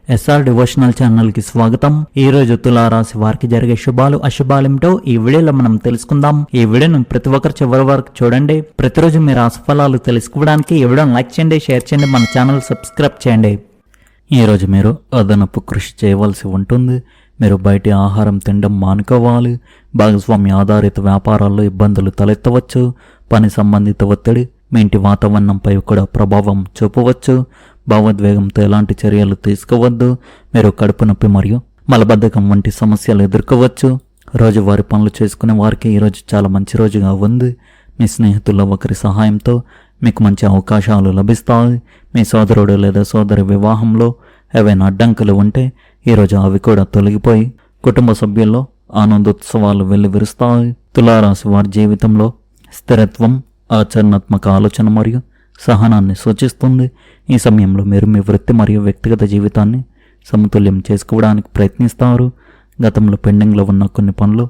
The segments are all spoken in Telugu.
ఎస్ఆర్ డివోషనల్ ఛానల్ కి స్వాగతం. ఈ రోజు తులారాశి వారికి జరిగే శుభాలు అశుభాలేమిటో ఈ వీడియోలో మనం తెలుసుకుందాం. ఈ వీడియోను ప్రతి ఒక్కరు చివరి వరకు చూడండి. ప్రతిరోజు మీ రాశి ఫలాలు తెలుసుకోవడానికి ఈ వీడియోను లైక్ చేయండి, షేర్ చేయండి, మన ఛానల్ సబ్స్క్రైబ్ చేయండి. ఈ రోజు మీరు అదనపు కృషి చేయవలసి ఉంటుంది. మీరు బయటి ఆహారం తినడం మానుకోవాలి. భాగస్వామ్య ఆధారిత వ్యాపారాల్లో ఇబ్బందులు తలెత్తవచ్చు. పని సంబంధిత ఒత్తిడి మీ ఇంటి వాతావరణంపై కూడా ప్రభావం చూపవచ్చు. భావోద్వేగంతో ఎలాంటి చర్యలు తీసుకోవద్దు. మీరు కడుపు నొప్పి మరియు మలబద్ధకం వంటి సమస్యలు ఎదుర్కోవచ్చు. రోజువారీ పనులు చేసుకునే వారికి ఈరోజు చాలా మంచి రోజుగా ఉంది. మీ స్నేహితుల్లో ఒకరి సహాయంతో మీకు మంచి అవకాశాలు లభిస్తాయి. మీ సోదరుడు లేదా సోదరి వివాహంలో ఏవైనా అడ్డంకులు ఉంటే ఈరోజు అవి కూడా తొలగిపోయి కుటుంబ సభ్యుల్లో ఆనందోత్సవాలు వెల్లివిరుస్తాయి. తులారాశి వారి జీవితంలో స్థిరత్వం, ఆచరణాత్మక ఆలోచన మరియు సహనాన్ని సూచిస్తుంది. ఈ సమయంలో మీరు మీ వృత్తి మరియు వ్యక్తిగత జీవితాన్ని సమతుల్యం చేసుకోవడానికి ప్రయత్నిస్తారు. గతంలో పెండింగ్లో ఉన్న కొన్ని పనులు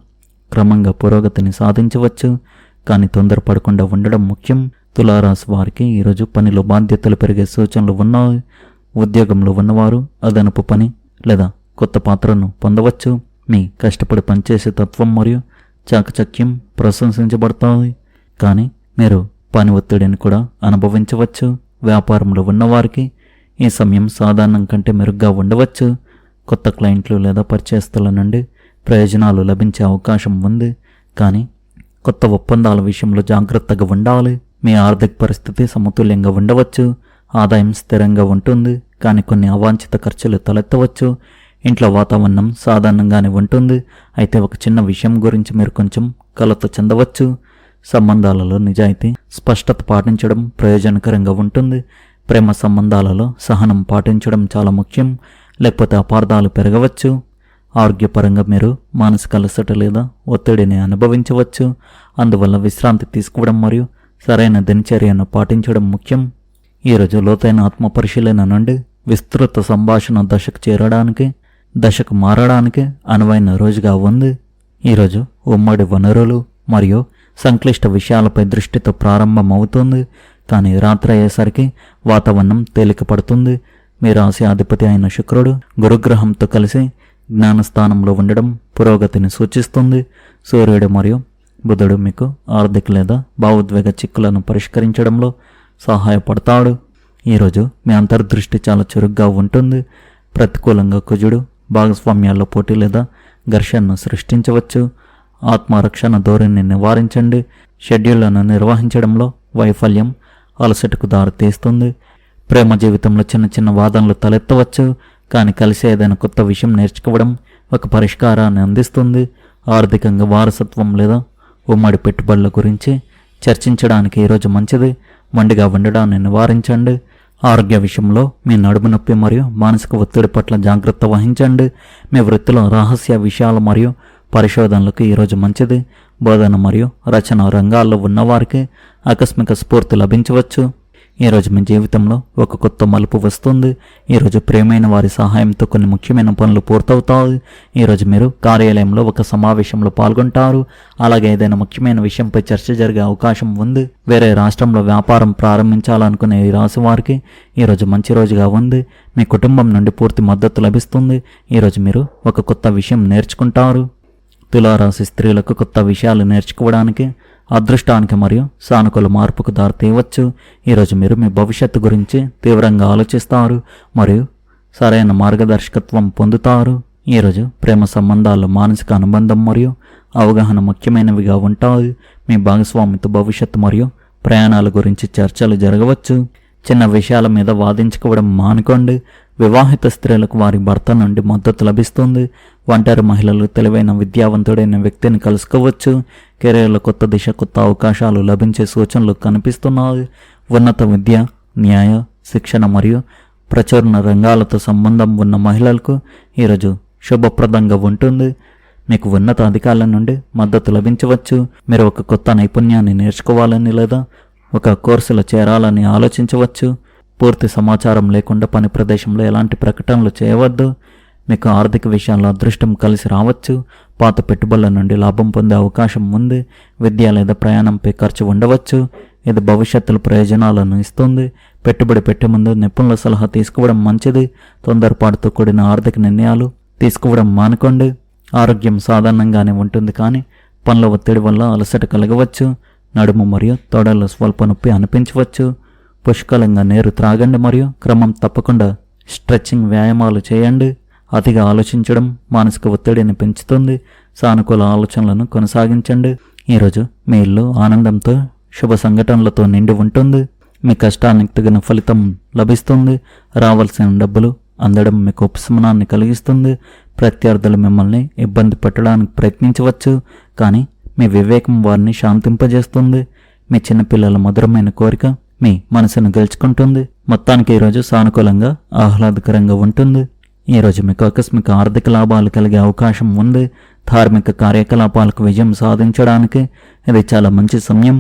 క్రమంగా పురోగతిని సాధించవచ్చు, కానీ తొందరపడకుండా ఉండడం ముఖ్యం. తులారాశి వారికి ఈరోజు పనిలో బాధ్యతలు పెరిగే సూచనలు ఉన్నాయి. ఉద్యోగంలో ఉన్నవారు అదనపు పని లేదా కొత్త పాత్రను పొందవచ్చు. మీ కష్టపడి పనిచేసే తత్వం మరియు చాకచక్యం ప్రశంసించబడతాయి, కానీ మీరు పని ఒత్తిడిని కూడా అనుభవించవచ్చు. వ్యాపారంలో ఉన్నవారికి ఈ సమయం సాధారణం కంటే మెరుగ్గా ఉండవచ్చు. కొత్త క్లయింట్లు లేదా పరిచయస్తుల నుండి ప్రయోజనాలు లభించే అవకాశం ఉంది, కానీ కొత్త ఒప్పందాల విషయంలో జాగ్రత్తగా ఉండాలి. మీ ఆర్థిక పరిస్థితి సమతుల్యంగా ఉండవచ్చు. ఆదాయం స్థిరంగా ఉంటుంది, కానీ కొన్ని అవాంఛిత ఖర్చులు తలెత్తవచ్చు. ఇంట్లో వాతావరణం సాధారణంగానే ఉంటుంది, అయితే ఒక చిన్న విషయం గురించి మీరు కొంచెం కలత చెందవచ్చు. సంబంధాలలో నిజాయితీ, స్పష్టత పాటించడం ప్రయోజనకరంగా ఉంటుంది. ప్రేమ సంబంధాలలో సహనం పాటించడం చాలా ముఖ్యం, లేకపోతే అపార్థాలు పెరగవచ్చు. ఆరోగ్యపరంగా మీరు మానసిక అలసట లేదా ఒత్తిడిని అనుభవించవచ్చు. అందువల్ల విశ్రాంతి తీసుకోవడం మరియు సరైన దినచర్యను పాటించడం ముఖ్యం. ఈరోజు లోతైన ఆత్మ పరిశీలన నుండి విస్తృత సంభాషణ దశకు మారడానికి అనువైన రోజుగా ఉంది. ఈరోజు ఉమ్మడి వనరులు మరియు సంక్లిష్ట విషయాలపై దృష్టితో ప్రారంభమవుతుంది, కానీ రాత్రి అయ్యేసరికి వాతావరణం తేలికపడుతుంది. మీ రాశి అధిపతి అయిన శుక్రుడు గురుగ్రహంతో కలిసి జ్ఞానస్థానంలో ఉండడం పురోగతిని సూచిస్తుంది. సూర్యుడు మరియు బుధుడు మీకు ఆర్థిక లేదా భావోద్వేగ చిక్కులను పరిష్కరించడంలో సహాయపడతాడు. ఈరోజు మీ అంతర్దృష్టి చాలా చురుగ్గా ఉంటుంది. ప్రతికూలంగా కుజుడు భాగస్వామ్యాల్లో పోటీ లేదా ఘర్షణను సృష్టించవచ్చు. ఆత్మరక్షణ ధోరణిని నివారించండి. షెడ్యూళ్లను నిర్వహించడంలో వైఫల్యం అలసటకు దారితీస్తుంది. ప్రేమ జీవితంలో చిన్న చిన్న వాదనలు తలెత్తవచ్చు, కానీ కలిసి ఏదైనా కొత్త విషయం నేర్చుకోవడం ఒక పరిష్కారాన్ని అందిస్తుంది. ఆర్థికంగా వారసత్వం లేదా ఉమ్మడి పెట్టుబడుల గురించి చర్చించడానికి ఈరోజు మంచిది. మొండిగా ఉండడాన్ని నివారించండి. ఆరోగ్య విషయంలో మీ నడుము నొప్పి మరియు మానసిక ఒత్తిడి పట్ల జాగ్రత్త వహించండి. మీ వృత్తిలో రహస్య విషయాలు మరియు పరిశోధనలకు ఈరోజు మంచిది. బోధన మరియు రచన రంగాల్లో ఉన్నవారికి ఆకస్మిక స్ఫూర్తి లభించవచ్చు. ఈరోజు మీ జీవితంలో ఒక కొత్త మలుపు వస్తుంది. ఈరోజు ప్రియమైన వారి సహాయంతో కొన్ని ముఖ్యమైన పనులు పూర్తవుతాయి. ఈరోజు మీరు కార్యాలయంలో ఒక సమావేశంలో పాల్గొంటారు, అలాగే ఏదైనా ముఖ్యమైన విషయంపై చర్చ జరిగే అవకాశం ఉంది. వేరే రాష్ట్రంలో వ్యాపారం ప్రారంభించాలనుకునే ఈ రాశి వారికి ఈరోజు మంచి రోజుగా ఉంది. మీ కుటుంబం నుండి పూర్తి మద్దతు లభిస్తుంది. ఈరోజు మీరు ఒక కొత్త విషయం నేర్చుకుంటారు. తులారాశి స్త్రీలకు కొత్త విషయాలు నేర్చుకోవడానికి, అదృష్టానికి మరియు సానుకూల మార్పుకు దారితీయవచ్చు. ఈరోజు మీరు మీ భవిష్యత్తు గురించి తీవ్రంగా ఆలోచిస్తారు మరియు సరైన మార్గదర్శకత్వం పొందుతారు. ఈరోజు ప్రేమ సంబంధాల్లో మానసిక అనుబంధం మరియు అవగాహన ముఖ్యమైనవిగా ఉంటాయి. మీ భాగస్వామితో భవిష్యత్తు మరియు ప్రయాణాల గురించి చర్చలు జరగవచ్చు. చిన్న విషయాల మీద వాదించుకోవడం మానుకోండి. వివాహిత స్త్రీలకు వారి భర్త నుండి మద్దతు లభిస్తుంది. ఒంటరి మహిళలు తెలివైన విద్యావంతుడైన వ్యక్తిని కలుసుకోవచ్చు. కెరీర్లో కొత్త దిశ, కొత్త అవకాశాలు లభించే సూచనలు కనిపిస్తున్నాయి. ఉన్నత విద్య, న్యాయ, శిక్షణ మరియు ప్రచురణ రంగాలతో సంబంధం ఉన్న మహిళలకు ఈరోజు శుభప్రదంగా ఉంటుంది. మీకు ఉన్నత అధికారుల నుండి మద్దతు లభించవచ్చు. మీరు ఒక కొత్త నైపుణ్యాన్ని నేర్చుకోవాలని లేదా ఒక కోర్సులో చేరాలని ఆలోచించవచ్చు. పూర్తి సమాచారం లేకుండా పని ప్రదేశంలో ఎలాంటి ప్రకటనలు చేయవద్దు. మీకు ఆర్థిక విషయాల్లో అదృష్టం కలిసి రావచ్చు. పాత పెట్టుబడుల నుండి లాభం పొందే అవకాశం ఉంది. విద్య లేదా ప్రయాణంపై ఖర్చు ఉండవచ్చు. ఇది భవిష్యత్తులో ప్రయోజనాలను ఇస్తుంది. పెట్టుబడి పెట్టే ముందు నిపుణుల సలహా తీసుకోవడం మంచిది. తొందరపాటుతో కూడిన ఆర్థిక నిర్ణయాలు తీసుకోవడం మానుకోండి. ఆరోగ్యం సాధారణంగానే ఉంటుంది, కానీ పనుల ఒత్తిడి వల్ల అలసట కలగవచ్చు. నడుము మరియు తొడల్లో స్వల్ప నొప్పి అనిపించవచ్చు. పుష్కలంగా నీరు త్రాగండి మరియు క్రమం తప్పకుండా స్ట్రెచ్చింగ్ వ్యాయామాలు చేయండి. అతిగా ఆలోచించడం మానసిక ఒత్తిడిని పెంచుతుంది. సానుకూల ఆలోచనలను కొనసాగించండి. ఈరోజు మీ ఇల్లు ఆనందంతో శుభ సంఘటనలతో నిండి ఉంటుంది. మీ కష్టానికి తగిన ఫలితం లభిస్తుంది. రావాల్సిన డబ్బులు అందడం మీకు ఉపశమనాన్ని కలిగిస్తుంది. ప్రత్యర్థులు మిమ్మల్ని ఇబ్బంది పెట్టడానికి ప్రయత్నించవచ్చు, కానీ మీ వివేకం వారిని శాంతింపజేస్తుంది. మీ చిన్నపిల్లల మధురమైన కోరిక మీ మనసును గెలుచుకుంటుంది. మొత్తానికి ఈరోజు సానుకూలంగా ఆహ్లాదకరంగా ఉంటుంది. ఈరోజు మీకు ఆకస్మిక ఆర్థిక లాభాలు కలిగే అవకాశం ఉంది. ధార్మిక కార్యకలాపాలకు విజయం సాధించడానికి ఇది చాలా మంచి సమయం.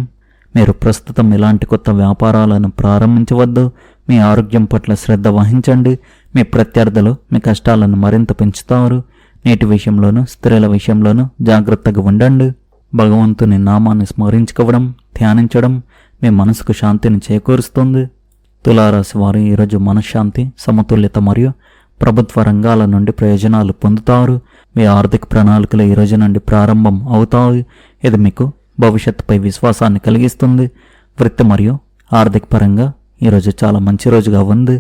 మీరు ప్రస్తుతం ఇలాంటి కొత్త వ్యాపారాలను ప్రారంభించవద్దు. మీ ఆరోగ్యం పట్ల శ్రద్ధ వహించండి. మీ ప్రత్యర్థులు మీ కష్టాలను మరింత పెంచుతారు. నీటి విషయంలోనూ స్త్రీల విషయంలోనూ జాగ్రత్తగా ఉండండి. భగవంతుని నామాన్ని స్మరించుకోవడం, ధ్యానించడం మీ మనసుకు శాంతిని చేకూరుస్తుంది. తులారాశి వారు ఈరోజు మనశ్శాంతి, సమతుల్యత మరియు ప్రభుత్వ రంగాల నుండి ప్రయోజనాలు పొందుతారు. మీ ఆర్థిక ప్రణాళికలు ఈ రోజు నుండి ప్రారంభం అవుతాయి. ఇది మీకు భవిష్యత్తుపై విశ్వాసాన్ని కలిగిస్తుంది. వృత్తి మరియు ఆర్థిక పరంగా ఈరోజు చాలా మంచి రోజుగా ఉంది.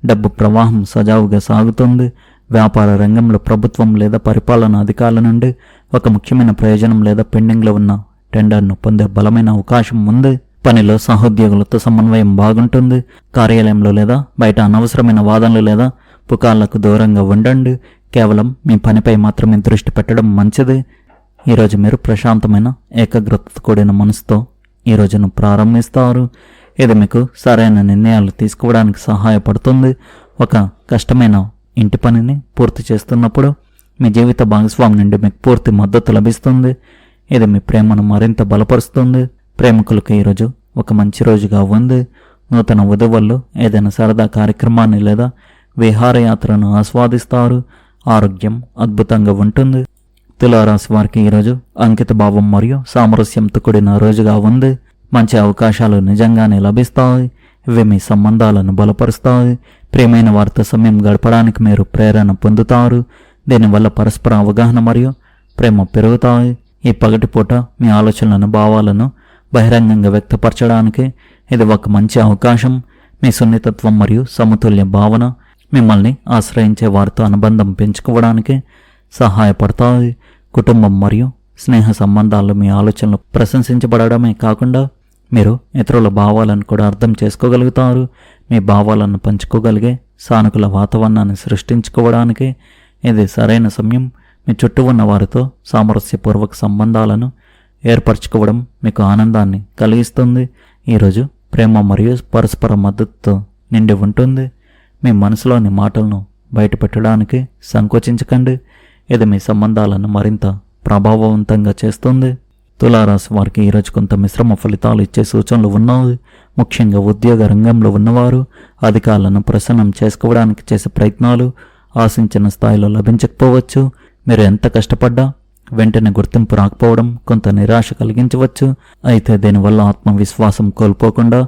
డబ్బు ప్రవాహం సజావుగా సాగుతుంది. వ్యాపార రంగంలో ప్రభుత్వం లేదా పరిపాలనా అధికారుల నుండి ఒక ముఖ్యమైన ప్రయోజనం లేదా పెండింగ్లో ఉన్న టెండర్ను పొందే బలమైన అవకాశం ఉంది. పనిలో సహోద్యోగులతో సమన్వయం బాగుంటుంది. కార్యాలయంలో లేదా బయట అనవసరమైన వాదనలు లేదా పుకార్లకు దూరంగా ఉండండి. కేవలం మీ పనిపై మాత్రమే దృష్టి పెట్టడం మంచిది. ఈరోజు మీరు ప్రశాంతమైన ఏకాగ్రతతో కూడిన మనసుతో ఈ రోజును ప్రారంభిస్తారు. ఇది మీకు సరైన నిర్ణయాలు తీసుకోవడానికి సహాయపడుతుంది. ఒక కష్టమైన ఇంటి పనిని పూర్తి చేస్తున్నప్పుడు మీ జీవిత భాగస్వామి నుండి మీకు పూర్తి మద్దతు లభిస్తుంది. ఇది మీ ప్రేమను మరింత బలపరుస్తుంది. ప్రేమికులకు ఈరోజు ఒక మంచి రోజుగా ఉంది. నూతన వధువులు ఏదైనా సరదా కార్యక్రమాన్ని లేదా విహారయాత్రను ఆస్వాదిస్తారు. ఆరోగ్యం అద్భుతంగా ఉంటుంది. తులారాశి వారికి ఈరోజు అంకిత భావం మరియు సామరస్యంతో కూడిన రోజుగా ఉంది. మంచి అవకాశాలు నిజంగానే లభిస్తాయి. ఇవి మీ సంబంధాలను బలపరుస్తాయి. ప్రియమైన వారితో సమయం గడపడానికి మీరు ప్రేరణ పొందుతారు. దీనివల్ల పరస్పర అవగాహన మరియు ప్రేమ పెరుగుతాయి. ఈ పగటిపూట మీ ఆలోచనలను, భావాలను బహిరంగంగా వ్యక్తపరచడానికి ఇది ఒక మంచి అవకాశం. మీ సున్నితత్వం మరియు సమతుల్య భావన మిమ్మల్ని ఆశ్రయించే వారితో అనుబంధం పెంచుకోవడానికి సహాయపడతాయి. కుటుంబం మరియు స్నేహ సంబంధాల్లో మీ ఆలోచనలు ప్రశంసించబడమే కాకుండా మీరు ఇతరుల భావాలను కూడా అర్థం చేసుకోగలుగుతారు. మీ భావాలను పంచుకోగలిగే సానుకూల వాతావరణాన్ని సృష్టించుకోవడానికి ఇది సరైన సమయం. మీ చుట్టూ ఉన్న వారితో సామరస్యపూర్వక సంబంధాలను ఏర్పరచుకోవడం మీకు ఆనందాన్ని కలిగిస్తుంది. ఈరోజు ప్రేమ మరియు పరస్పర మద్దతుతో నిండి ఉంటుంది. మీ మనసులోని మాటలను బయటపెట్టడానికి సంకోచించకండి. ఇది మీ సంబంధాలను మరింత ప్రభావవంతంగా చేస్తుంది. తులారాశి వారికి ఈరోజు కొంత మిశ్రమ ఫలితాలు ఇచ్చే సూచనలు ఉన్నాయి. ముఖ్యంగా ఉద్యోగ రంగంలో ఉన్నవారు అధికారులను ప్రసన్నం చేసుకోవడానికి చేసే ప్రయత్నాలు ఆశించిన స్థాయిలో లభించకపోవచ్చు. మీరు ఎంత కష్టపడ్డా వెంటనే గుర్తింపు రాకపోవడం కొంత నిరాశ కలిగించవచ్చు. అయితే దీనివల్ల ఆత్మవిశ్వాసం కోల్పోకుండా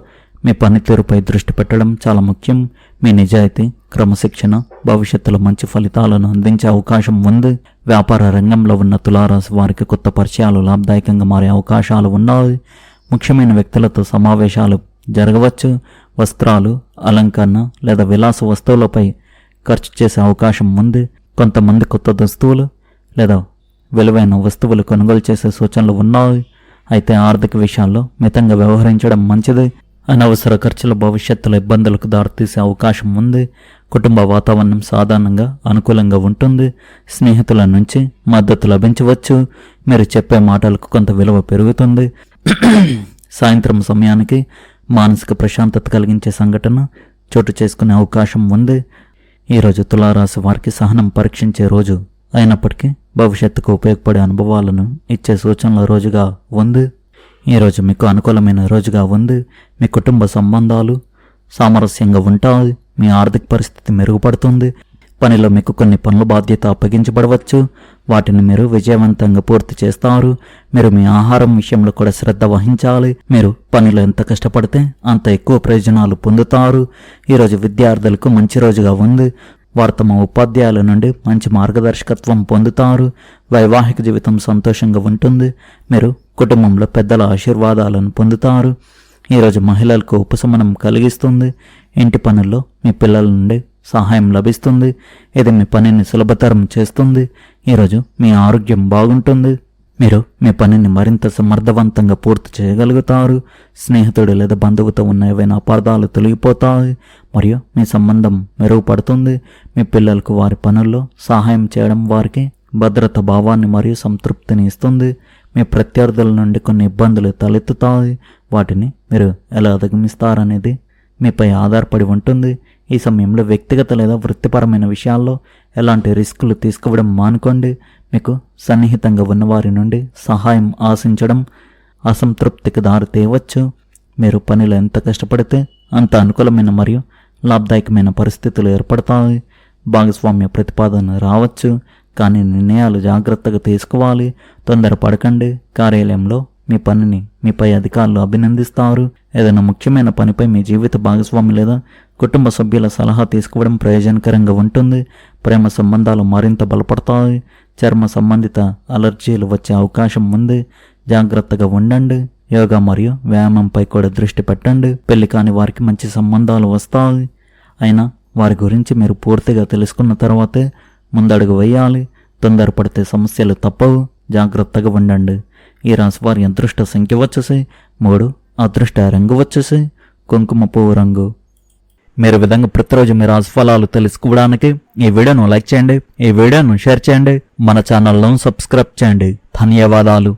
మీ పనితీరుపై దృష్టి పెట్టడం చాలా ముఖ్యం. మీ నిజాయితీ, క్రమశిక్షణ భవిష్యత్తులో మంచి ఫలితాలను అందించే అవకాశం ఉంది. వ్యాపార రంగంలో ఉన్న తులారాశి వారికి కొత్త పరిచయాలు లాభదాయకంగా మారే అవకాశాలు ఉన్నాయి. ముఖ్యమైన వ్యక్తులతో సమావేశాలు జరగవచ్చు. వస్త్రాలు, అలంకరణ లేదా విలాస వస్తువులపై ఖర్చు చేసే అవకాశం ఉంది. కొంతమంది కొత్త దుస్తువులు లేదా విలువైన వస్తువులు కొనుగోలు చేసే సూచనలు ఉన్నాయి. అయితే ఆర్థిక విషయాల్లో మితంగా వ్యవహరించడం మంచిది. అనవసర ఖర్చుల భవిష్యత్తులో ఇబ్బందులకు దారితీసే అవకాశం ఉంది. కుటుంబ వాతావరణం సాధారణంగా అనుకూలంగా ఉంటుంది. స్నేహితుల నుంచి మద్దతు లభించవచ్చు. మీరు చెప్పే మాటలకు కొంత విలువ పెరుగుతుంది. సాయంత్రం సమయానికి మానసిక ప్రశాంతత కలిగించే సంఘటన చోటు చేసుకునే అవకాశం ఉంది. ఈరోజు తులారాశి వారికి సహనం పరీక్షించే రోజు అయినప్పటికీ భవిష్యత్తుకు ఉపయోగపడే అనుభవాలను ఇచ్చే సూచనల రోజుగా ఉంది. ఈరోజు మీకు అనుకూలమైన రోజుగా ఉంది. మీ కుటుంబ సంబంధాలు సామరస్యంగా ఉంటాయి. మీ ఆర్థిక పరిస్థితి మెరుగుపడుతుంది. పనిలో మీకు కొన్ని పనుల బాధ్యత అప్పగించబడవచ్చు. వాటిని మీరు విజయవంతంగా పూర్తి చేస్తారు. మీరు మీ ఆహారం విషయంలో కూడా శ్రద్ధ వహించాలి. మీరు పనిలో ఎంత కష్టపడితే అంత ఎక్కువ ప్రయోజనాలు పొందుతారు. ఈరోజు విద్యార్థులకు మంచి రోజుగా ఉంది. వారు తమ ఉపాధ్యాయుల నుండి మంచి మార్గదర్శకత్వం పొందుతారు. వైవాహిక జీవితం సంతోషంగా ఉంటుంది. మీరు కుటుంబంలో పెద్దల ఆశీర్వాదాలను పొందుతారు. ఈరోజు మహిళలకు ఉపశమనం కలిగిస్తుంది. ఇంటి పనుల్లో మీ పిల్లల నుండి సహాయం లభిస్తుంది. ఇది మీ పనిని సులభతరం చేస్తుంది. ఈరోజు మీ ఆరోగ్యం బాగుంటుంది. మీరు మీ పనిని మరింత సమర్థవంతంగా పూర్తి చేయగలుగుతారు. స్నేహితుడు లేదా బంధువుతో ఉన్న ఏవైనా అపార్థాలు తొలగిపోతాయి మరియు మీ సంబంధం మెరుగుపడుతుంది. మీ పిల్లలకు వారి పనుల్లో సహాయం చేయడం వారికి భద్రత భావాన్ని మరియు సంతృప్తిని ఇస్తుంది. మీ ప్రత్యర్థుల నుండి కొన్ని ఇబ్బందులు తలెత్తుతాయి. వాటిని మీరు ఎలా అధిగమిస్తారనేది మీపై ఆధారపడి ఉంటుంది. ఈ సమయంలో వ్యక్తిగత లేదా వృత్తిపరమైన విషయాల్లో ఎలాంటి రిస్కులు తీసుకోవడం మానుకోండి. మీకు సన్నిహితంగా ఉన్నవారి నుండి సహాయం ఆశించడం అసంతృప్తికి దారి తేవచ్చు. మీరు పనిలో ఎంత కష్టపడితే అంత అనుకూలమైన మరియు లాభదాయకమైన పరిస్థితులు ఏర్పడతాయి. భాగస్వామ్య ప్రతిపాదన రావచ్చు, కానీ నిర్ణయాలు జాగ్రత్తగా తీసుకోవాలి. తొందరపడకండి. కార్యాలయంలో మీ పనిని మీపై అధికారులు అభినందిస్తారు. ఏదైనా ముఖ్యమైన పనిపై మీ జీవిత భాగస్వామి లేదా కుటుంబ సభ్యుల సలహా తీసుకోవడం ప్రయోజనకరంగా ఉంటుంది. ప్రేమ సంబంధాలు మరింత బలపడతాయి. చర్మ సంబంధిత అలర్జీలు వచ్చే అవకాశం ఉంది. జాగ్రత్తగా ఉండండి. యోగా మరియు వ్యాయామంపై కూడా దృష్టి పెట్టండి. పెళ్లి కాని వారికి మంచి సంబంధాలు వస్తాయి. అయినా వారి గురించి మీరు పూర్తిగా తెలుసుకున్న తర్వాతే ముందడుగు వేయాలి. తొందరపడితే సమస్యలు తప్పవు. జాగ్రత్తగా ఉండండి. ఈ రాశి వారి అదృష్ట సంఖ్య వచ్చేసి 3, అదృష్ట రంగు వచ్చేసి కుంకుమ పువ్వు రంగు. మీరు విధంగా ప్రతిరోజు మీ రాశి ఫలాలు తెలుసుకోవడానికి ఈ వీడియోను లైక్ చేయండి, ఈ వీడియోను షేర్ చేయండి, మన ఛానల్ను సబ్స్క్రైబ్ చేయండి. ధన్యవాదాలు.